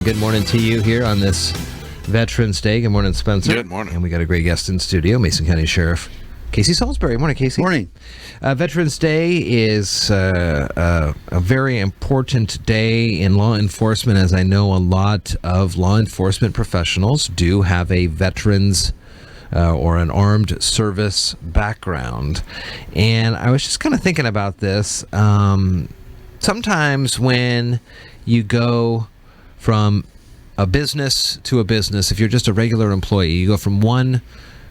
Good morning to you here on this Veterans Day. Good morning, Spencer. Good morning. And we got a great guest in studio, Mason County Sheriff Casey Salisbury. Morning, Casey. Morning. Veterans Day is a very important day in law enforcement, as I know a lot of law enforcement professionals do have a veterans or an armed service background. And I was just kind of thinking about this. Sometimes when you go from a business to a business, if you're just a regular employee, you go from one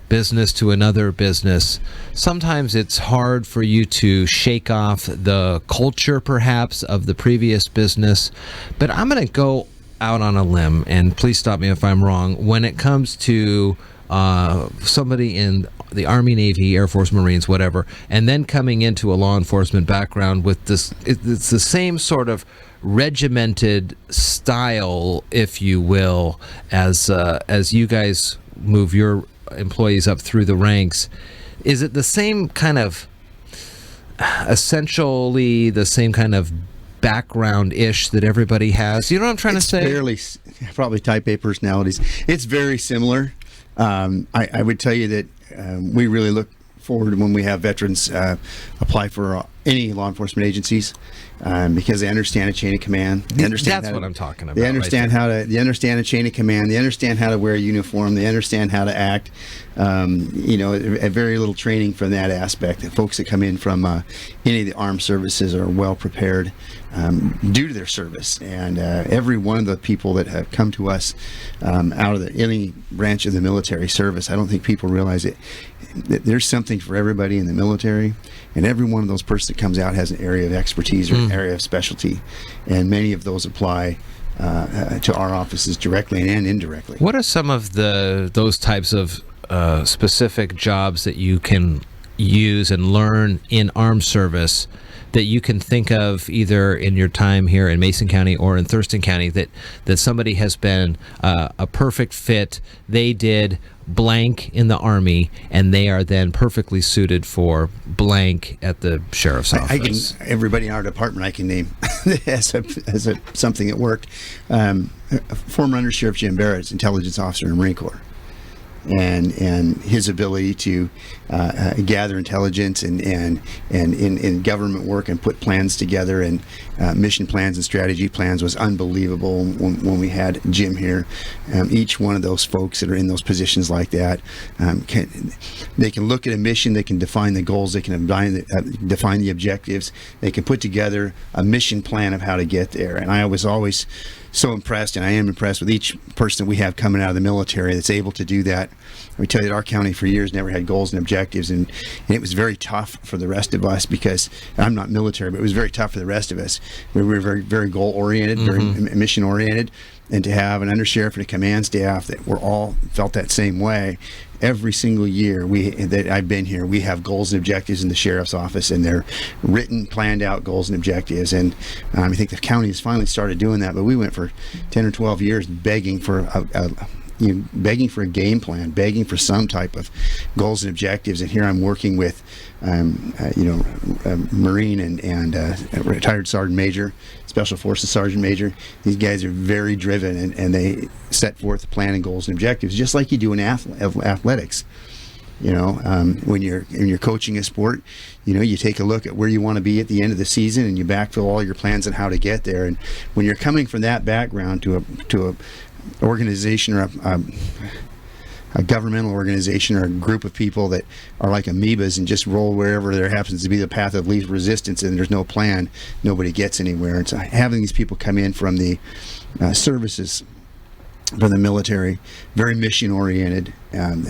business to another business, sometimes it's hard for you to shake off the culture perhaps of the previous business. But I'm going to go out on a limb, and please stop me if I'm wrong, when it comes to somebody in the Army, Navy, Air Force, Marines, whatever, and then coming into a law enforcement background with this, it's the same sort of regimented style, if you will, as you guys move your employees up through the ranks. Is it the same kind of, essentially the same kind of background-ish that everybody has? You know what I'm trying to say? It's probably type A personalities. It's very similar. I would tell you that we really look forward when we have veterans apply for any law enforcement agencies because they understand a chain of command. They understand That's what I'm talking about. They understand they understand a chain of command. They understand how to wear a uniform. They understand how to act. A very little training from that aspect. The folks that come in from any of the armed services are well prepared due to their service. And every one of the people that have come to us out of any branch of the military service, I don't think people realize it. There's something for everybody in the military, and every one of those persons that comes out has an area of expertise or an area of specialty, and many of those apply to our offices directly and indirectly. What are some of those types of specific jobs that you can use and learn in armed service that you can think of either in your time here in Mason County or in Thurston County that somebody has been a perfect fit? They did blank in the Army, and they are then perfectly suited for blank at the sheriff's office. Everybody in our department I can name as something that worked. Former Under Sheriff Jim Barrett's intelligence officer in the Marine Corps. And his ability to gather intelligence and in government work and put plans together and mission plans and strategy plans was unbelievable when we had Jim here. Each one of those folks that are in those positions like that, they can look at a mission, they can define the goals, they can define the objectives, they can put together a mission plan of how to get there. And I was always so impressed, and I am impressed with each person that we have coming out of the military that's able to do that. We tell you that our county for years never had goals and objectives, and it was very tough for the rest of us because I'm not military, but it was very tough for the rest of us. We were very, very goal-oriented, very mission-oriented, and to have an undersheriff and a command staff that were all felt that same way. Every single year that I've been here, we have goals and objectives in the sheriff's office, and they're written, planned out goals and objectives. And I think the county has finally started doing that, but we went for 10 or 12 years begging for a game plan, begging for some type of goals and objectives. And here I'm working with, a Marine and a retired Sergeant Major, Special Forces Sergeant Major. These guys are very driven, and they set forth a plan and goals and objectives, just like you do in athletics. When you're coaching a sport, you take a look at where you want to be at the end of the season, and you backfill all your plans on how to get there. And when you're coming from that background to a organization or a governmental organization or a group of people that are like amoebas and just roll wherever there happens to be the path of least resistance, and there's no plan, nobody gets anywhere. And so having these people come in from the services, from the military, very mission oriented, and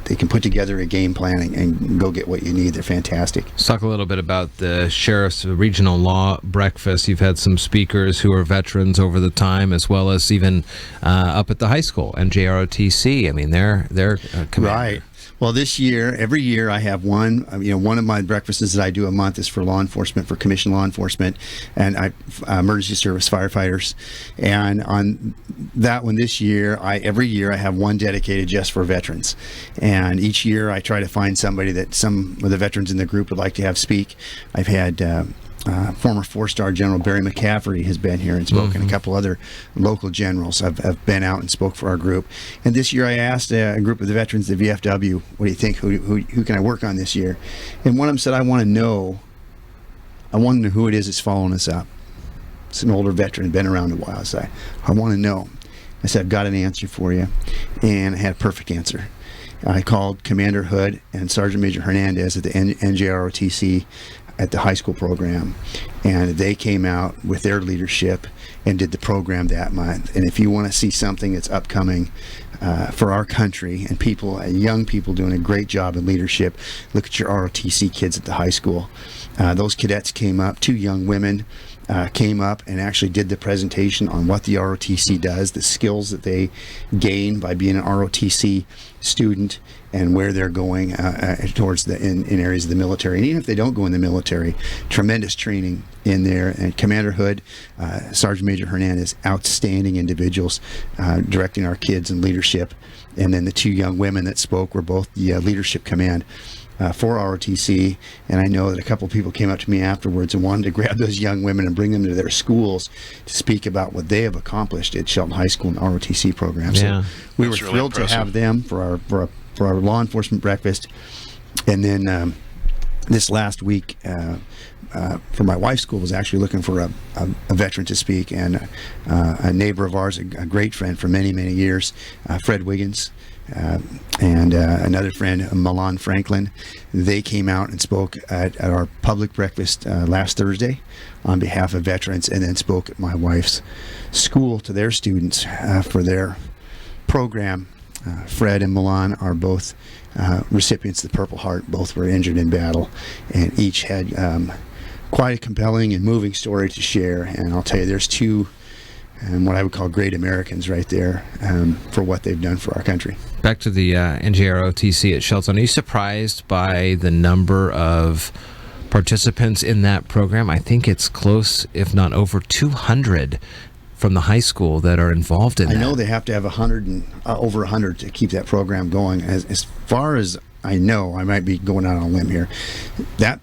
they can put together a game plan and go get what you need. They're fantastic. Let's talk a little bit about the Sheriff's Regional Law Breakfast. You've had some speakers who are veterans over the time, as well as even up at the high school, NJROTC. I memean, they're commanders. Right. Well, this year, every year I have one. One of my breakfasts that I do a month is for law enforcement, for commissioned law enforcement, and emergency service firefighters. And on that one this year, every year I have one dedicated just for veterans. And each year I try to find somebody that some of the veterans in the group would like to have speak. I've had former four-star General Barry McCaffrey has been here and spoken. A couple other local generals have been out and spoke for our group. And this year I asked a group of the veterans of the VFW, what do you think? Who can I work on this year? And one of them said, I want to know who it is that's following us up. It's an older veteran, been around a while. So I want to know. I said, I've got an answer for you. And I had a perfect answer. I called Commander Hood and Sergeant Major Hernandez at the NJROTC at the high school program, and they came out with their leadership and did the program that month. And if you want to see something that's upcoming for our country and people, young people doing a great job in leadership, look at your ROTC kids at the high school. Those cadets came up, 2 young women came up and actually did the presentation on what the ROTC does, the skills that they gain by being an ROTC student, and where they're going towards in areas of the military. And even if they don't go in the military, tremendous training in there. And Commander Hood, Sergeant Major Hernandez, outstanding individuals directing our kids in leadership. And then the 2 young women that spoke were both the leadership command for ROTC, and I know that a couple of people came up to me afterwards and wanted to grab those young women and bring them to their schools to speak about what they have accomplished at Shelton High School and ROTC programs. Yeah. So we were really thrilled impressive. to have them for our law enforcement breakfast. And then this last week, for my wife's school, was actually looking for a veteran to speak, and a neighbor of ours, a great friend for many, many years, Fred Wiggins, and another friend, Milan Franklin. They came out and spoke at our public breakfast last Thursday on behalf of veterans, and then spoke at my wife's school to their students for their program. Fred and Milan are both recipients of the Purple Heart. Both were injured in battle, and each had quite a compelling and moving story to share. And I'll tell you, there's 2 what I would call great Americans right there for what they've done for our country. Back to the NJROTC at Shelton. Are you surprised by the number of participants in that program? I think it's close, if not over 200 from the high school that are involved in that. I know they have to have 100 and over 100 to keep that program going. As far as I know, I might be going out on a limb here, that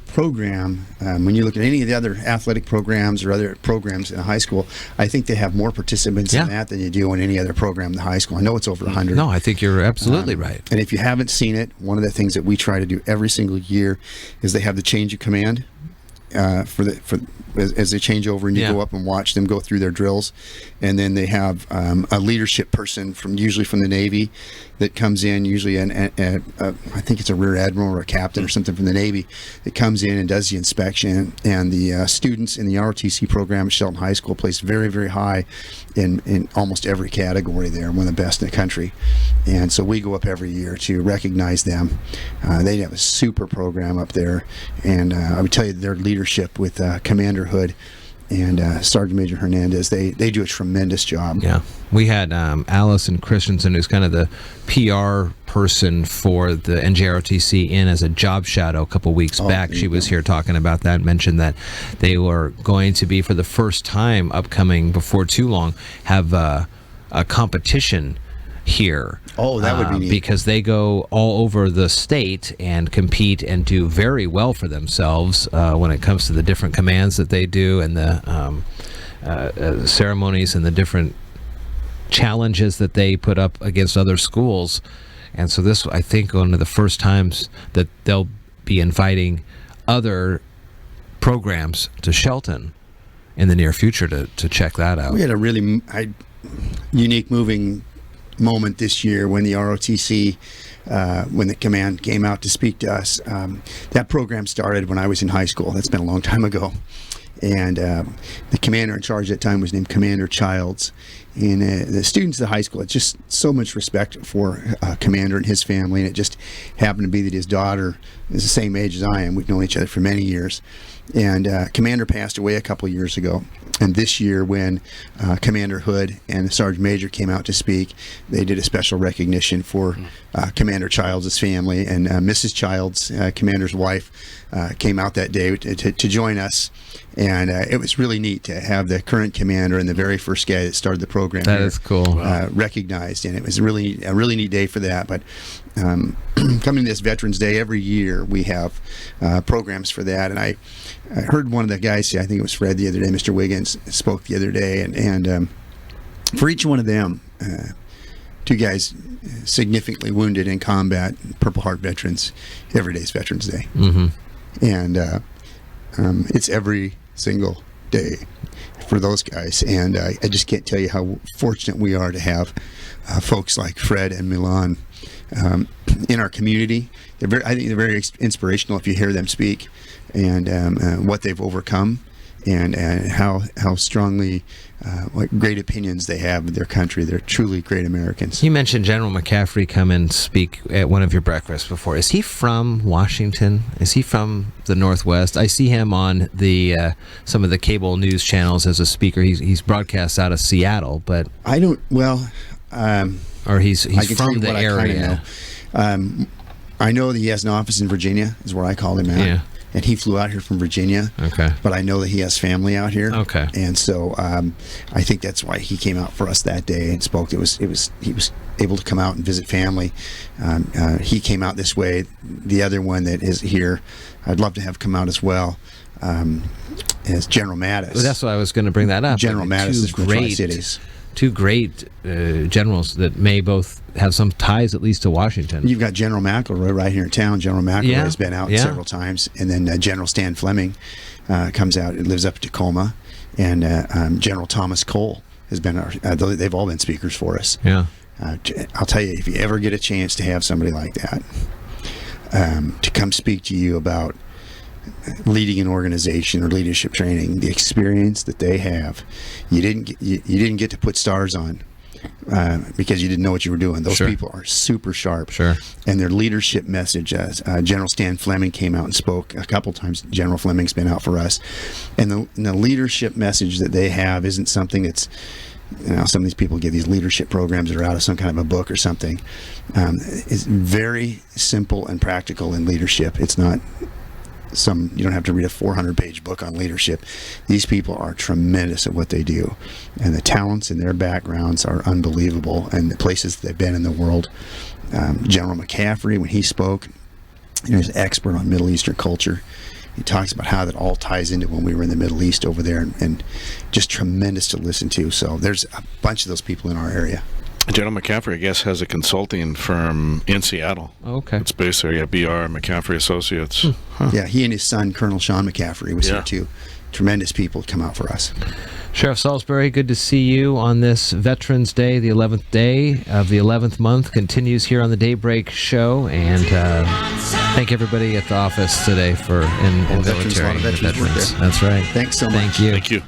program, when you look at any of the other athletic programs or other programs in a high school, I think they have more participants in that than you do in any other program in the high school. I know it's over 100. No, I think you're absolutely right. And if you haven't seen it, one of the things that we try to do every single year is they have the change of command as they change over, and you go up and watch them go through their drills. And then they have a leadership person usually from the Navy that comes in, usually I think it's a rear admiral or a captain or something from the Navy, that comes in and does the inspection. And the students in the ROTC program at Shelton High School place very, very high in almost every category there, one of the best in the country. And so we go up every year to recognize them. They have a super program up there, and I would tell you their leadership with Commander Hood and Sergeant Major Hernandez, they do a tremendous job. Yeah. We had Allison Christensen, who's kind of the PR person for the NJROTC, in as a job shadow a couple weeks back. She was here talking about that, mentioned that they were going to be, for the first time upcoming before too long, have a competition here. Oh, that would be neat. Because they go all over the state and compete and do very well for themselves when it comes to the different commands that they do, and the ceremonies and the different challenges that they put up against other schools. And so this, I think, one of the first times that they'll be inviting other programs to Shelton in the near future to check that out. We had a really unique, moving moment this year when the ROTC, when the command came out to speak to us. That program started when I was in high school. That's been a long time ago. And the commander in charge at that time was named Commander Childs. And the students of the high school had just so much respect for Commander and his family. And it just happened to be that his daughter is the same age as I am. We've known each other for many years. And Commander passed away a couple of years ago. And this year, when Commander Hood and the Sergeant Major came out to speak, they did a special recognition for Commander Childs' family. And Mrs. Childs, Commander's wife, came out that day to join us. And it was really neat to have the current commander and the very first guy that started the program. That is cool. Recognized, and it was really a really neat day for that. But coming to this Veterans Day, every year we have programs for that. And I heard one of the guys say, I think it was Fred the other day, Mr. Wiggins spoke the other day, and for each one of them, 2 guys significantly wounded in combat, Purple Heart veterans. Every day is Veterans Day. Mm-hmm. And it's every single day for those guys. And I just can't tell you how fortunate we are to have folks like Fred and Milan in our community. I think they're very inspirational if you hear them speak, and what they've overcome, and how strongly what great opinions they have of their country. They're truly great Americans. You mentioned General McCaffrey come and speak at one of your breakfasts before. Is he from Washington? Is he from the Northwest? I see him on the some of the cable news channels as a speaker. He's broadcast out of Seattle, but I don't. Well, or he's I can tell from you the what area. I know. I know that he has an office in Virginia, is where I called him at. Yeah. And he flew out here from Virginia. Okay. But I know that he has family out here. Okay. And so I think that's why he came out for us that day and spoke. He was able to come out and visit family. He came out this way. The other one that is here, I'd love to have come out as well, is General Mattis. Well, that's why I was going to bring that up. General Mattis is from the Tri-Cities. 2 great generals that may both have some ties at least to Washington. You've got General McElroy right here in town. General McElroy has been out several times. And then General Stan Fleming comes out and lives up in Tacoma. And General Thomas Cole has been they've all been speakers for us. Yeah. I'll tell you, if you ever get a chance to have somebody like that to come speak to you about leading an organization or leadership training, the experience that they have, you didn't get to put stars on because you didn't know what you were doing. Those people are super sharp. Sure. And their leadership message, General Stan Fleming came out and spoke a couple times. General Fleming's been out for us, and the leadership message that they have isn't something that's, some of these people give these leadership programs that are out of some kind of a book or something. It's very simple and practical in leadership. It's not you don't have to read a 400-page book on leadership. These people are tremendous at what they do, and the talents in their backgrounds are unbelievable, and the places they've been in the world. General McCaffrey, when he spoke, he's an expert on Middle Eastern culture. He talks about how that all ties into when we were in the Middle East over there, and just tremendous to listen to. So there's a bunch of those people in our area. General McCaffrey, I guess, has a consulting firm in Seattle. Okay. It's based there, BR McCaffrey Associates. Huh. Yeah, he and his son, Colonel Sean McCaffrey, was here too. Tremendous people come out for us. Sheriff Salisbury, good to see you on this Veterans Day. The 11th day of the 11th month continues here on the Daybreak Show. And thank everybody at the office today for in military. Veterans, a lot of veterans work there. That's right. Thanks so much. Thank you. Thank you.